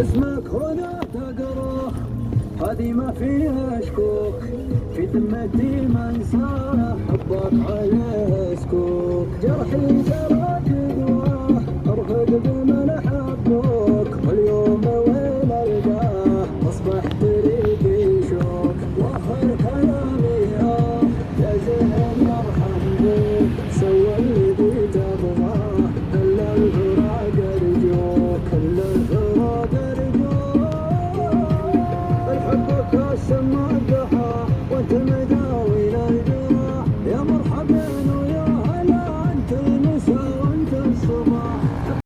اسمك هنا تقرا هذه ما فيها شكوك، في ذمتي ما انسى حبك عليه سكوك، جرحي